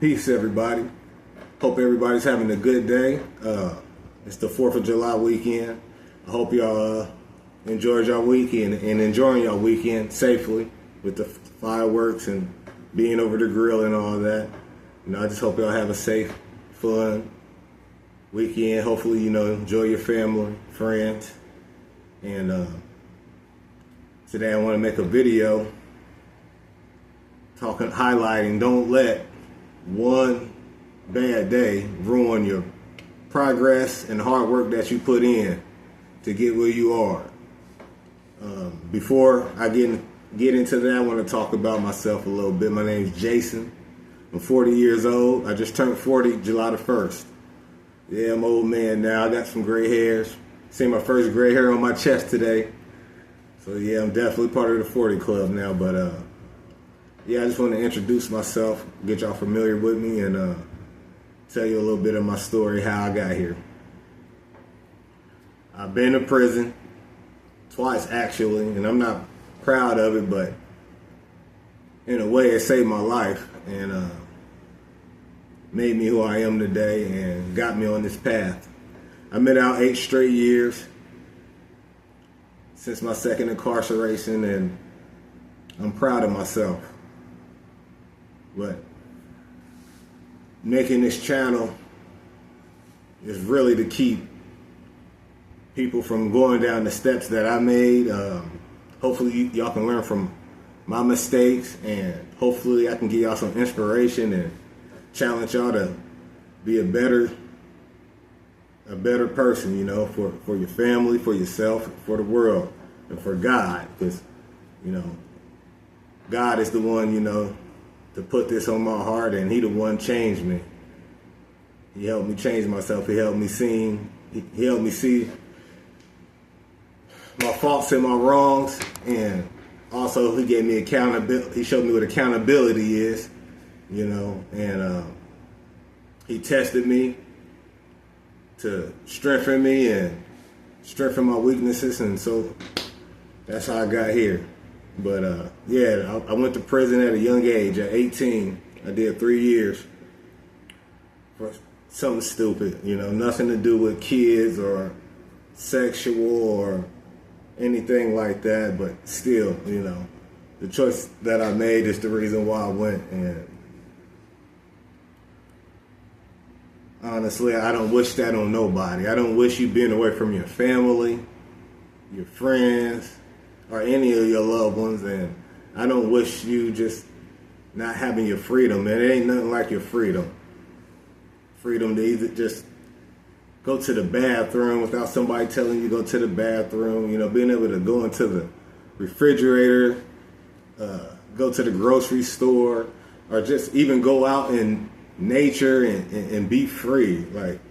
Peace, everybody. Hope everybody's having a good day. It's the 4th of July weekend. I hope y'all enjoyed y'all weekend and enjoying y'all weekend safely with the fireworks and being over the grill and all that. I just hope y'all have a safe, fun weekend. Hopefully, enjoy your family, friends. And today I want to make a video highlighting don't let one bad day ruin your progress and hard work that you put in to get where you are. Before I get into that, I want to talk about myself a little bit. My name is Jason. I'm 40 years old. I just turned 40 July the 1st. Yeah, I'm an old man now. I got some gray hairs. Seen my first gray hair on my chest today. So yeah, I'm definitely part of the 40 club now. But yeah, I just want to introduce myself, get y'all familiar with me, and tell you a little bit of my story, how I got here. I've been to prison twice, actually, and I'm not proud of it, but in a way, it saved my life and made me who I am today and got me on this path. I've been out 8 straight years since my second incarceration, and I'm proud of myself. But making this channel is really to keep people from going down the steps that I made. Hopefully y'all can learn from my mistakes, and hopefully I can give y'all some inspiration and challenge y'all to be a better person, for your family, for yourself, for the world, and for God. Because, God is the one, to put this on my heart, and He the one changed me. He helped me change myself. He helped me see my faults and my wrongs, and also He gave me accountability. He showed me what accountability is, and He tested me to strengthen me and strengthen my weaknesses, and so that's how I got here. But yeah, I went to prison at a young age. At 18, I did 3 years for something stupid, nothing to do with kids or sexual or anything like that. But still, the choice that I made is the reason why I went. And honestly, I don't wish that on nobody. I don't wish you being away from your family, your friends, or any of your loved ones, and I don't wish you just not having your freedom, man. It ain't nothing like your freedom. Freedom to either just go to the bathroom without somebody telling you to go to the bathroom, being able to go into the refrigerator, go to the grocery store, or just even go out in nature and be free. Like,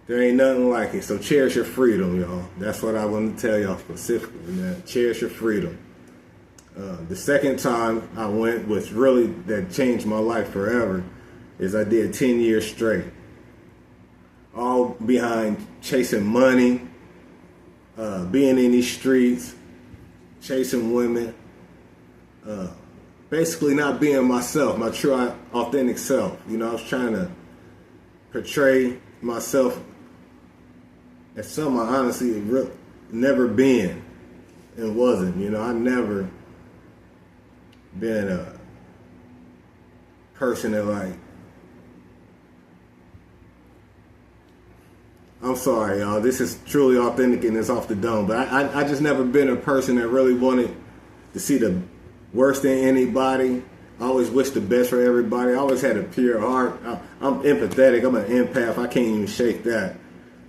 there ain't nothing like it. So cherish your freedom, y'all. That's what I want to tell y'all specifically, man. Cherish your freedom. The second time I went, which really that changed my life forever, is I did 10 years straight. All behind chasing money, being in these streets, chasing women, basically not being myself, my true authentic self. I was trying to portray myself as something I honestly never been and wasn't. I never been a person that I'm sorry, y'all, this is truly authentic and it's off the dome, but I just never been a person that really wanted to see the worst in anybody. I always wish the best for everybody. I always had a pure heart. I'm empathetic. I'm an empath. I can't even shake that.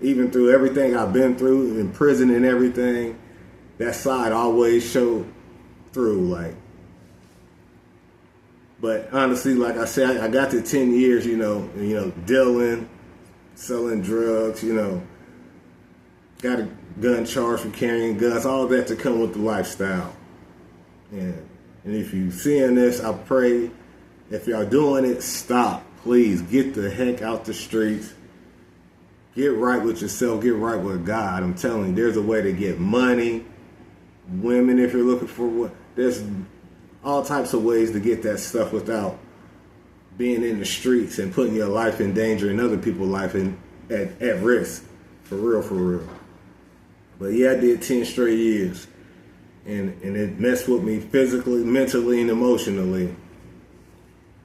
Even through everything I've been through in prison and everything, that side always showed through. But honestly, like I said, I got to 10 years, dealing, selling drugs, got a gun charge for carrying guns, all that to come with the lifestyle. And if you seeing this, I pray, if y'all doing it, stop. Please get the heck out the streets. Get right with yourself. Get right with God. I'm telling you, there's a way to get money, women, if you're looking for what. There's all types of ways to get that stuff without being in the streets and putting your life in danger and other people's life at risk. For real, for real. But yeah, I did 10 straight years. And it messed with me physically, mentally, and emotionally.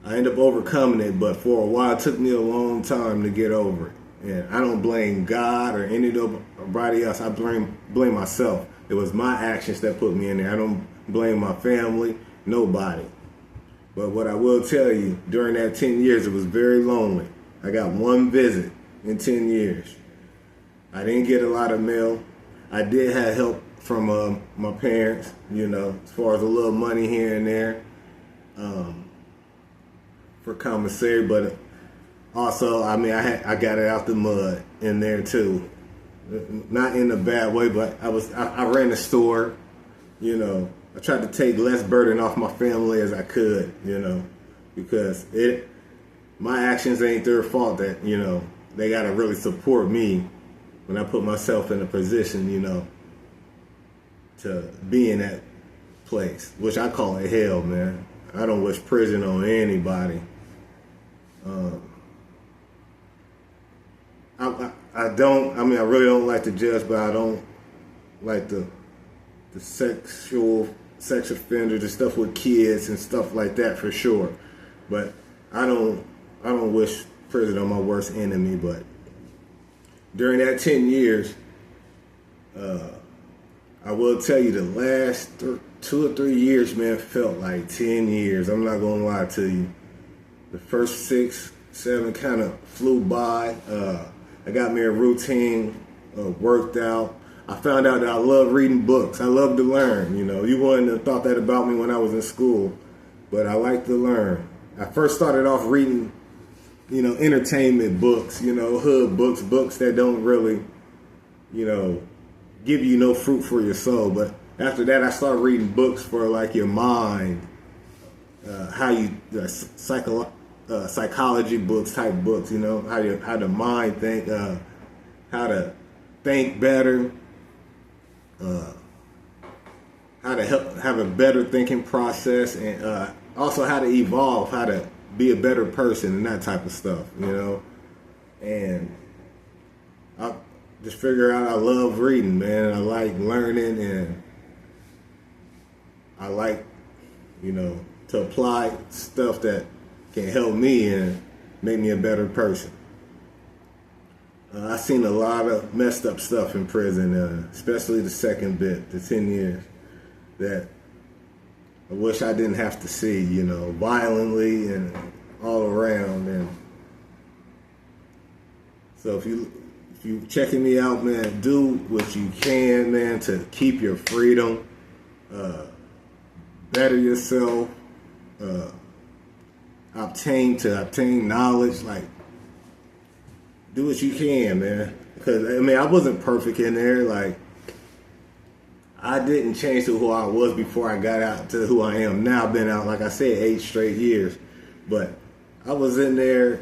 I ended up overcoming it, but for a while it took me a long time to get over it. And I don't blame God or anybody else. I blame myself. It was my actions that put me in there. I don't blame my family, nobody. But what I will tell you, during that 10 years, it was very lonely. I got one visit in 10 years. I didn't get a lot of mail. I did have help from my parents, as far as a little money here and there for commissary. But also, I got it out the mud in there too. Not in a bad way, but I ran a store, I tried to take less burden off my family as I could, because my actions ain't their fault that, they got to really support me when I put myself in a position, to be in that place, which I call it hell, man. I don't wish prison on anybody. I really don't like to judge, but I don't like the sex offender, the stuff with kids and stuff like that for sure. But I don't wish prison on my worst enemy. But during that 10 years, I will tell you the last 2 or 3 years, man, felt like 10 years. I'm not gonna lie to you. The first 6, 7 kind of flew by. I got me a routine, worked out. I found out that I love reading books. I love to learn, You wouldn't have thought that about me when I was in school, but I like to learn. I first started off reading, entertainment books, hood books that don't really, give you no fruit for your soul. But after that, I started reading books for like your mind, psychology books type books, how the mind think, how to think better, how to have a better thinking process, and also how to evolve, how to be a better person and that type of stuff, And I just figure out I love reading, man. I like learning, and I like, to apply stuff that can help me and make me a better person. I've seen a lot of messed up stuff in prison, especially the second bit, the 10 years, that I wish I didn't have to see, violently and all around. And so if you checking me out, man, do what you can, man, to keep your freedom, better yourself, obtain knowledge, like do what you can, man. Because I wasn't perfect in there. Like, I didn't change to who I was before I got out to who I am now. I've been out, like I said, 8 straight years. But I was in there,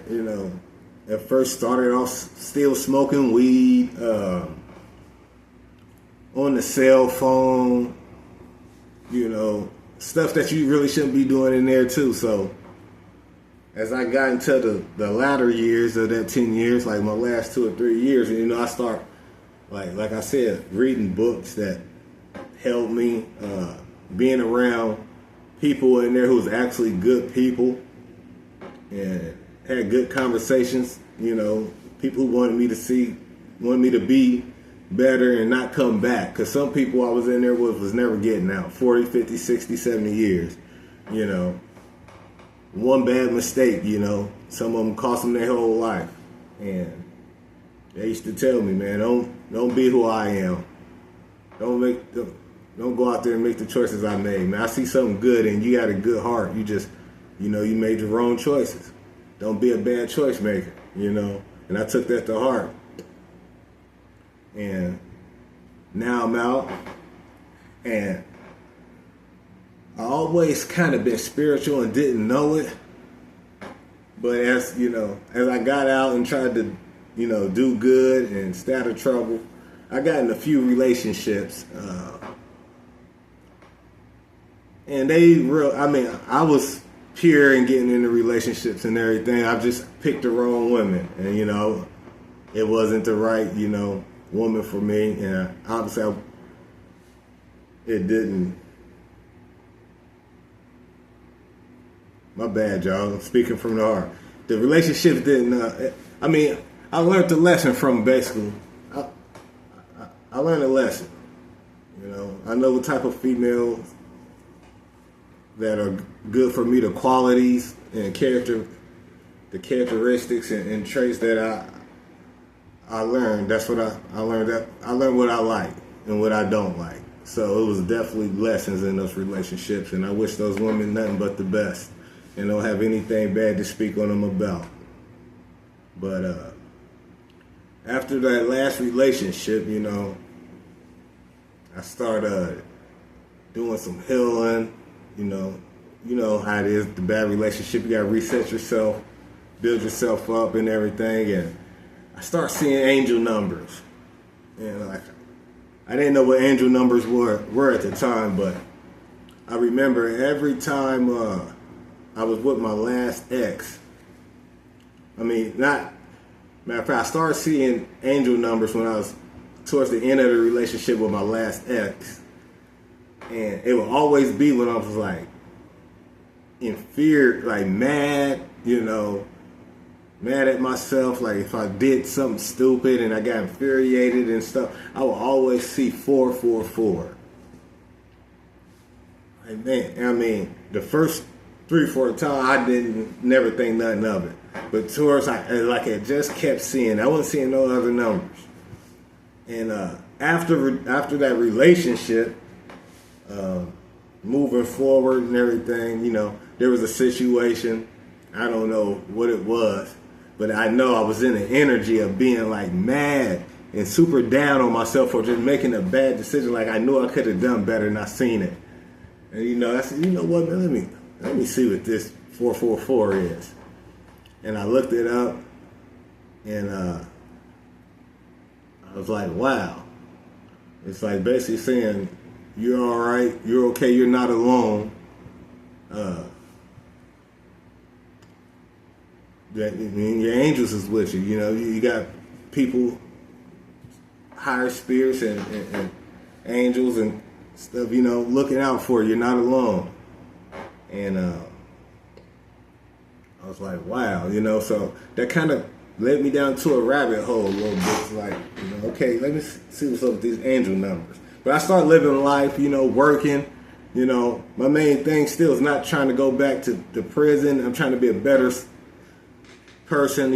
at first started off still smoking weed, on the cell phone, stuff that you really shouldn't be doing in there too. So as I got into the latter years of that 10 years, like my last 2 or 3 years, I start, like I said, reading books that helped me, being around people in there who was actually good people and had good conversations, people who wanted me to be better and not come back. Because some people I was in there with was never getting out, 40, 50, 60, 70 years, One bad mistake, some of them cost them their whole life. And they used to tell me, man, don't be who I am. Don't go out there and make the choices I made, man. I see something good and you got a good heart. You just, you made your own choices. Don't be a bad choice maker, And I took that to heart. And now I'm out, and I always kind of been spiritual and didn't know it. But as I got out and tried to, do good and stay out of trouble, I got in a few relationships. And I was pure and getting into relationships and everything. I've just picked the wrong women, and it wasn't the right woman for me, and obviously it didn't. My bad, y'all. I'm speaking from the heart. The relationship didn't. I learned the lesson from basically. I learned a lesson. I know what type of females that are good for me, the qualities and the characteristics and traits that I learned. That's what I learned. That I learned what I like and what I don't like. So it was definitely lessons in those relationships, and I wish those women nothing but the best, and don't have anything bad to speak on them about. But after that last relationship, I started doing some healing. You know how it is, the bad relationship. You gotta reset yourself, build yourself up and everything. And I start seeing angel numbers. And I didn't know what angel numbers were at the time, but I remember every time I was with my last ex. Matter of fact, I started seeing angel numbers when I was towards the end of the relationship with my last ex. And it would always be when I was like in fear, like mad, mad at myself. Like if I did something stupid and I got infuriated and stuff, I would always see 444. Like man, the first 3-4 times I didn't never think nothing of it. But towards it just kept seeing. I wasn't seeing no other numbers. And after that relationship, moving forward and everything, there was a situation. I don't know what it was, but I know I was in the energy of being like mad and super down on myself for just making a bad decision. Like I knew I could have done better and I seen it. And I said, you know what, man, let me see what this 444 is. And I looked it up, and I was like, wow. It's like basically saying, you're all right, you're okay, you're not alone. Your angels is with you. You got people, higher spirits and angels and stuff, looking out for you. You're not alone. And I was like, wow, so that kind of led me down to a rabbit hole a little bit. It's like, okay, let me see what's up with these angel numbers. But I started living life, working. My main thing still is not trying to go back to the prison. I'm trying to be a better person,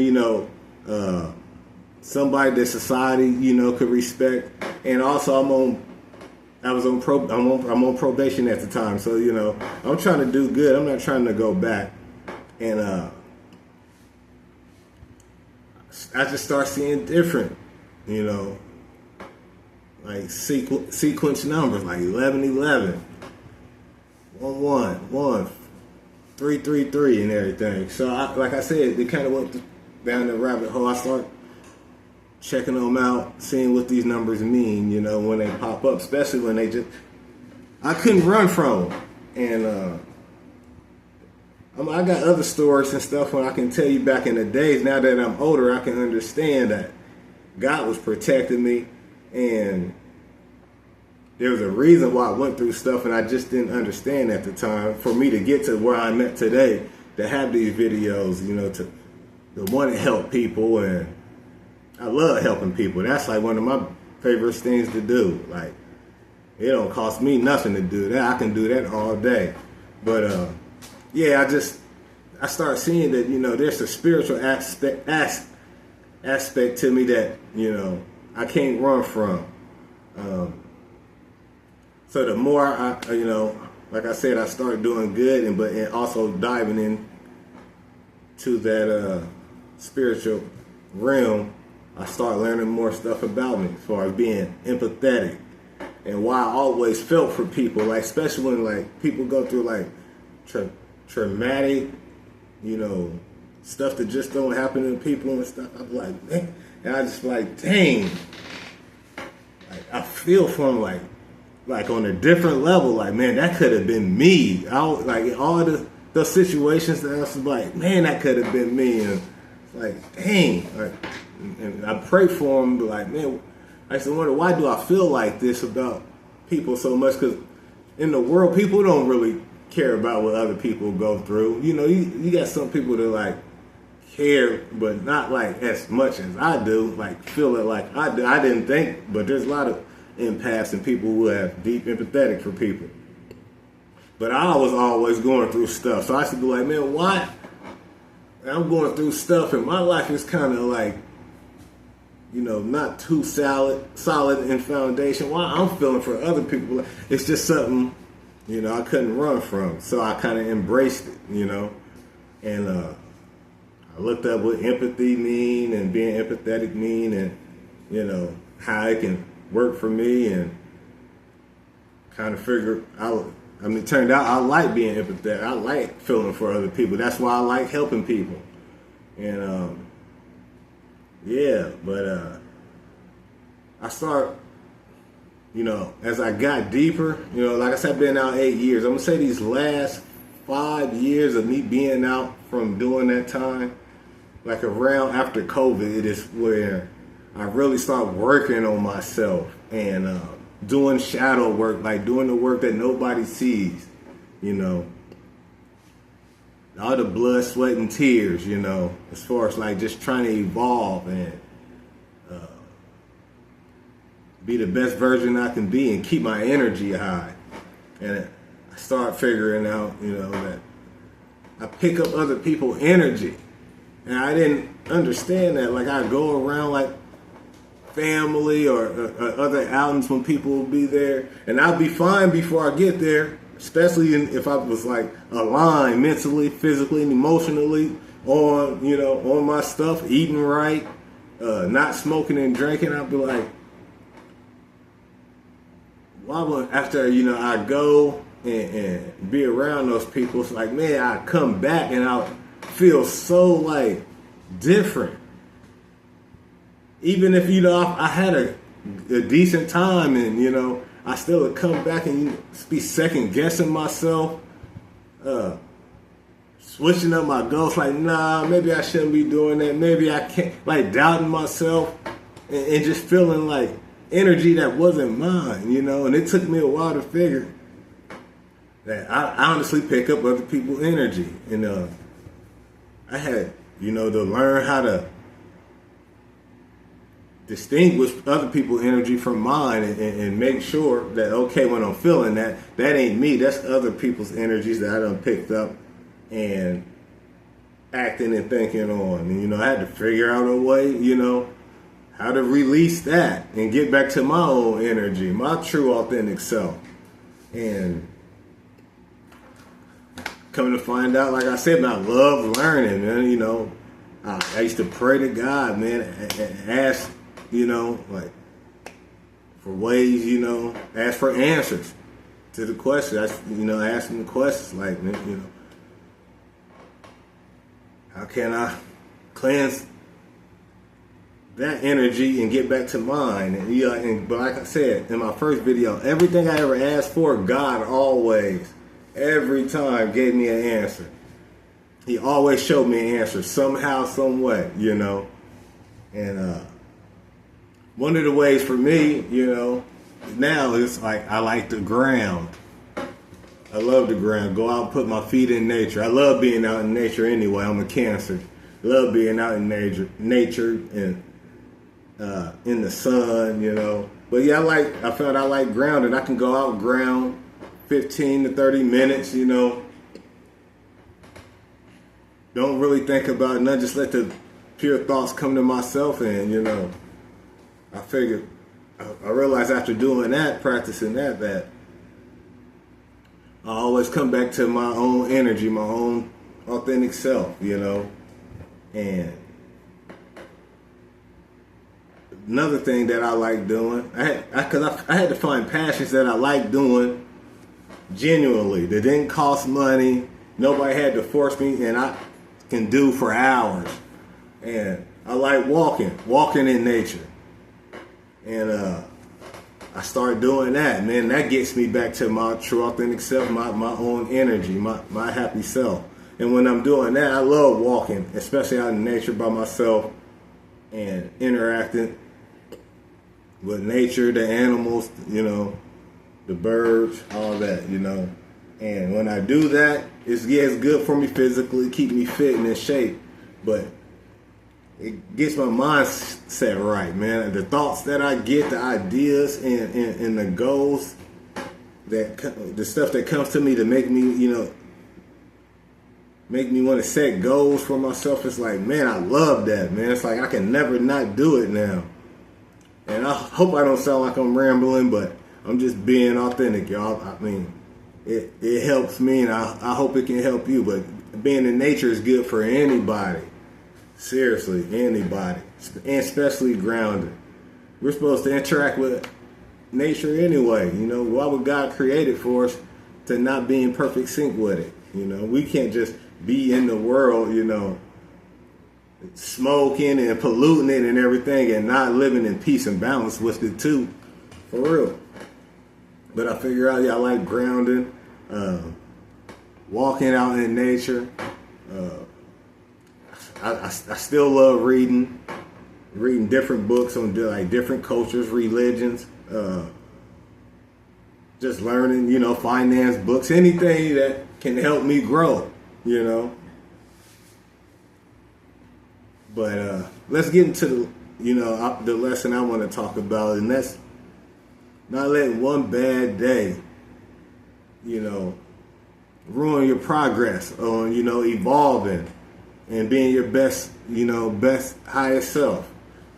somebody that society, could respect. And also I'm on probation at the time. So, I'm trying to do good. I'm not trying to go back. And I just start seeing different, like sequence numbers, like 1111, 111, 333, and everything. So, like I said, it kind of went down the rabbit hole. I start checking them out, seeing what these numbers mean, when they pop up, especially when I couldn't run from them. And I got other stories and stuff when I can tell you back in the days. Now that I'm older, I can understand that God was protecting me, and there was a reason why I went through stuff, and I just didn't understand at the time. For me to get to where I'm at today, to have these videos, to want to help people, and I love helping people. That's like one of my favorite things to do. Like, it don't cost me nothing to do that. I can do that all day. But yeah, I start seeing that, there's a spiritual aspect to me that, I can't run from. So the more like I said, I started doing good, and also diving in to that spiritual realm, I started learning more stuff about me as far as being empathetic and why I always felt for people, like especially when like people go through like traumatic, stuff that just don't happen to people and stuff. I'm like, man, and I just like, dang, like I feel for them like on a different level. Like, man, that could have been me. Like all the those situations that I was like, man, that could have been me, and it's like, dang, like, and I pray for them, but like, man, I used to wonder, why do I feel like this about people so much? Because in the world, people don't really care about what other people go through. You know, you got some people that like care, but not like as much as I do, like feel it like I do. I didn't think, but there's a lot of empaths and people who have deep empathetic for people. But I was always going through stuff. So I used to be like, man, why? I'm going through stuff and my life is kind of like, you know, not too solid in foundation. Why I'm feeling for other people. It's just something, you know, I couldn't run from. So I kind of embraced it, you know. And I looked up what empathy mean and being empathetic mean, and, you know, how it can work for me, and kind of figured out. I mean, it turned out I like being empathetic. I like feeling for other people. That's why I like helping people. And yeah, but I start, you know, as I got deeper, you know, like I said, I've been out 8 years. I'm gonna say these last 5 years of me being out from doing that time, like around after COVID, it is where I really start working on myself and doing shadow work, like doing the work that nobody sees, you know. All the blood, sweat, and tears, you know, as far as like just trying to evolve and be the best version I can be and keep my energy high. And I start figuring out, you know, that I pick up other people's energy. And I didn't understand that. Like I go around like family or other outings when people will be there, and I'll be fine before I get there, especially if I was like aligned mentally, physically, and emotionally on, you know, on my stuff, eating right, not smoking and drinking. I'll be like, why would, after, you know, I go and be around those people, it's like, man, I come back and I'll feel so like different. Even if, you know, I had a decent time and, you know, I still would come back and, you know, be second guessing myself, switching up my goals, like, nah, maybe I shouldn't be doing that. Maybe I can't, like doubting myself and just feeling like energy that wasn't mine, you know. And it took me a while to figure that I honestly pick up other people's energy. And I had, you know, to learn how to distinguish other people's energy from mine and make sure that, okay, when I'm feeling that ain't me, that's other people's energies that I done picked up and acting and thinking on. And, you know, I had to figure out a way, you know, how to release that and get back to my own energy, my true authentic self. And coming to find out, like I said, man, I love learning, man. You know, I used to pray to God, man, and ask, you know, like, for ways, you know, ask for answers to the questions. You know, asking the questions like, you know, how can I cleanse that energy and get back to mine? And, you know, but like I said in my first video, everything I ever asked for, God always, every time gave me an answer. He always showed me an answer somehow, some way, you know. And one of the ways for me, you know, now is like I like the ground. I love the ground. Go out and put my feet in nature. I love being out in nature anyway. I'm a Cancer. Love being out in nature and in the sun, you know. But yeah, I found I like grounding. I can go out and ground 15 to 30 minutes, you know. Don't really think about nothing. Just let the pure thoughts come to myself, and, you know, I figured, I realized after doing that, practicing that I always come back to my own energy, my own authentic self, you know. And another thing that I like doing, I had to find passions that I like doing genuinely, that didn't cost money, nobody had to force me, and I can do for hours. And I like walking in nature. And I start doing that, man. That gets me back to my true authentic self, my own energy, my happy self. And when I'm doing that, I love walking, especially out in nature by myself and interacting with nature, the animals, the birds, all that, And when I do that, it's good for me physically, keep me fit and in shape. But it gets my mindset right, man. The thoughts that I get, the ideas and the goals, the stuff that comes to me to make me, make me want to set goals for myself. It's like, man, I love that, man. It's like I can never not do it now. And I hope I don't sound like I'm rambling, but I'm just being authentic, y'all. I mean, it helps me, and I hope it can help you. But being in nature is good for anybody. Seriously, anybody, and especially grounded. We're supposed to interact with nature anyway. Why would God create it for us to not be in perfect sync with it? We can't just be in the world, smoking and polluting it and everything and not living in peace and balance with it too, for real. But I figure out, I like grounding, walking out in nature. I still love reading different books on like different cultures, religions, just learning, finance books, anything that can help me grow, But let's get into the lesson I want to talk about, and that's not letting one bad day, ruin your progress on, evolving and being your best, best highest self.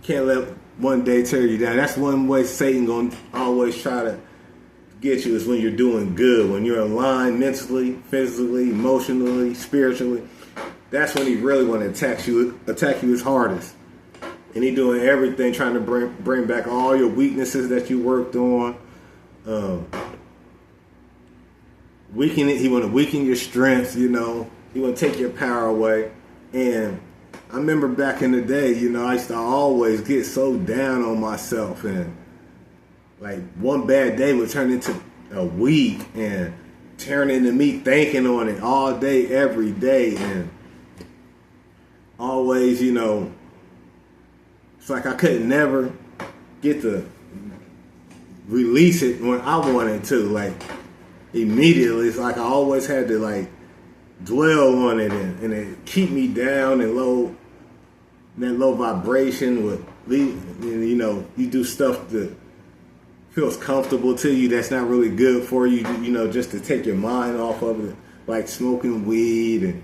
Can't let one day tear you down. That's one way Satan gonna always try to get you, is when you're doing good, when you're aligned mentally, physically, emotionally, spiritually. That's when he really want to attack you his hardest. And he doing everything trying to bring back all your weaknesses that you worked on. He want to weaken your strengths, He want to take your power away. And I remember back in the day, I used to always get so down on myself, and like one bad day would turn into a week and turn into me thinking on it all day, every day, and always, it's like I could never get to release it when I wanted to, like immediately. It's like I always had to like dwell on it and it keep me down and that low vibration with, you do stuff that feels comfortable to you that's not really good for you, just to take your mind off of it, like smoking weed and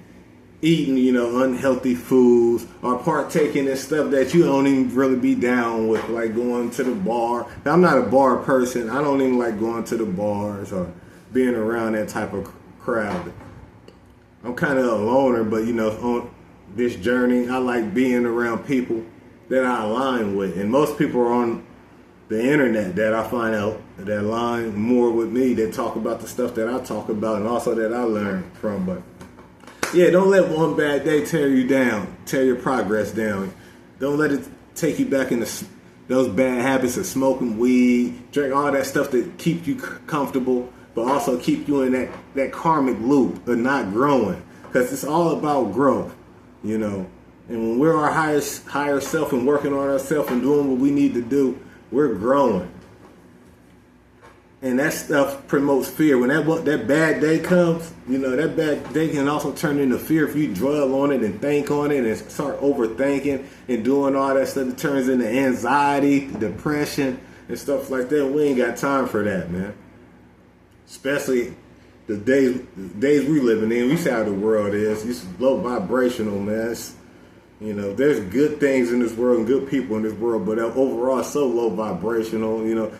eating, unhealthy foods, or partaking in stuff that you don't even really be down with, like going to the bar. Now, I'm not a bar person. I don't even like going to the bars or being around that type of crowd. I'm kind of a loner, but on this journey, I like being around people that I align with. And most people are on the internet that I find out that align more with me, that talk about the stuff that I talk about and also that I learn from. But yeah, don't let one bad day tear you down, tear your progress down. Don't let it take you back into those bad habits of smoking weed, drink all that stuff that keep you comfortable, but also keep you in that karmic loop of not growing. Because it's all about growth, And when we're our higher self and working on ourselves and doing what we need to do, we're growing. And that stuff promotes fear. When that bad day comes, that bad day can also turn into fear if you dwell on it and think on it and start overthinking and doing all that stuff. It turns into anxiety, depression, and stuff like that. We ain't got time for that, man. Especially the days we living in. We see how the world is. It's low vibrational, man. There's good things in this world and good people in this world, but overall it's so low vibrational,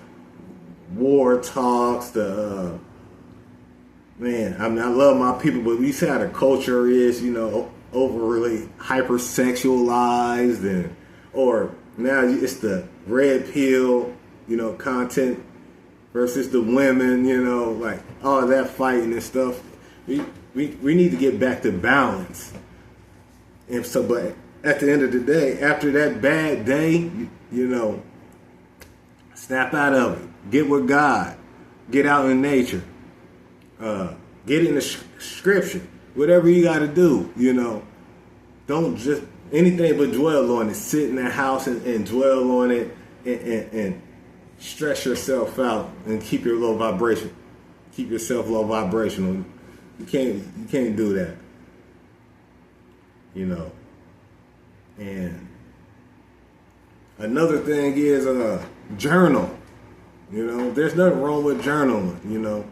war talks, man, I love my people, but we see how the culture is, overly hypersexualized, or now it's the red pill, content versus the women, like all that fighting and stuff. We need to get back to balance. And so, but at the end of the day, after that bad day, snap out of it. Get with God. Get out in nature. Get in the scripture. Whatever you got to do, you know. Don't just anything but dwell on it. Sit in that house and dwell on it and stress yourself out and keep your low vibration. Keep yourself low vibrational. You can't do that. You know. And another thing is journal. You know, there's nothing wrong with journaling, you know,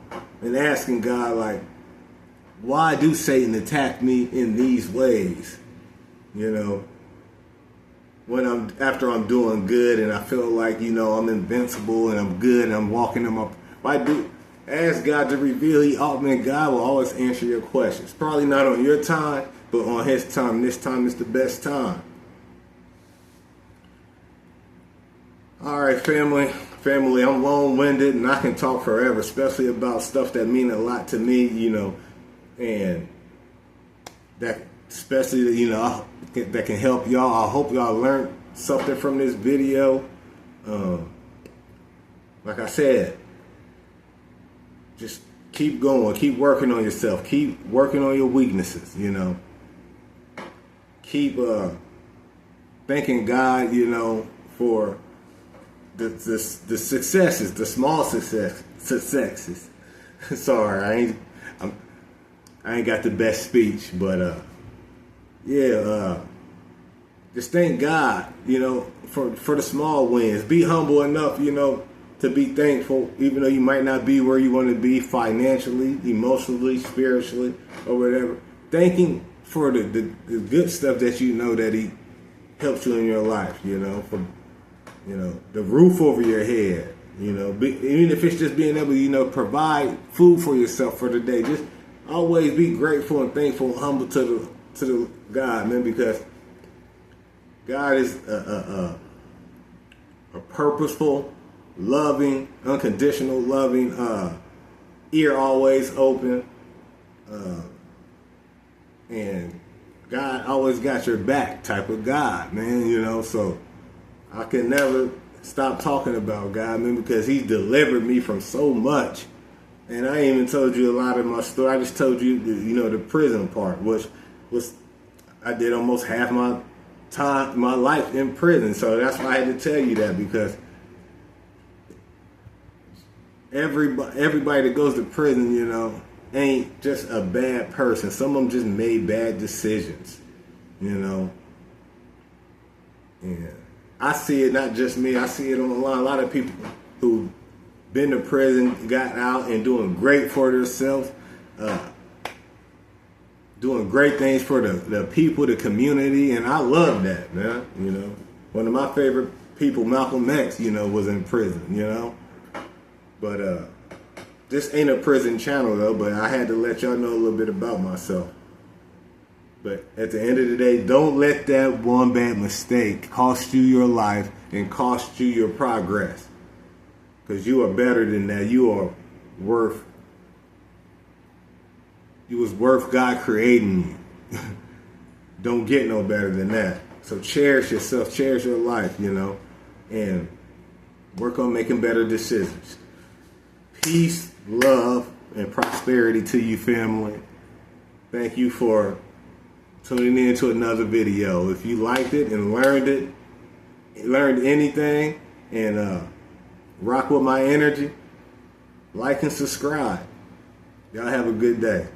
and asking God, like, why do Satan attack me in these ways? You know, after I'm doing good and I feel like, you know, I'm invincible and I'm good and I'm walking in my, ask God to reveal. Man, God will always answer your questions. Probably not on your time, but on His time. This time is the best time. All right, family, I'm long-winded and I can talk forever, especially about stuff that mean a lot to me, you know, and that especially, you know, that can help y'all. I hope y'all learned something from this video. Like I said, just keep going, keep working on yourself, keep working on your weaknesses, you know. Keep thanking God, you know, for the successes, the small successes. Sorry, I ain't got the best speech, but just thank God, you know, for the small wins. Be humble enough, you know, to be thankful, even though you might not be where you want to be financially, emotionally, spiritually, or whatever. Thanking for the good stuff that you know that He helps you in your life, you know, from, you know, the roof over your head, you know, even if it's just being able to, you know, provide food for yourself for the day. Just always be grateful and thankful and humble to the God, man, because God is a purposeful, loving, unconditional loving, ear always open, and God always got your back type of God, man, you know. So I can never stop talking about God, man, because He delivered me from so much. And I ain't even told you a lot of my story. I just told you, you know, the prison part, which was, I did almost half my time, my life in prison. So that's why I had to tell you that, because everybody that goes to prison, you know, ain't just a bad person. Some of them just made bad decisions, you know. And I see it, not just me, I see it online. A lot of people who been to prison, got out and doing great for themselves, doing great things for the people, the community, and I love that, man. You know, one of my favorite people, Malcolm X, you know, was in prison, you know. But this ain't a prison channel though, but I had to let y'all know a little bit about myself. But at the end of the day, don't let that one bad mistake cost you your life and cost you your progress. Because you are better than that. You was worth God creating you. Don't get no better than that. So cherish yourself, cherish your life, you know, and work on making better decisions. Peace, love, and prosperity to you, family. Thank you for tuning in to another video. If you liked it and learned anything, and rock with my energy, like and subscribe. Y'all have a good day.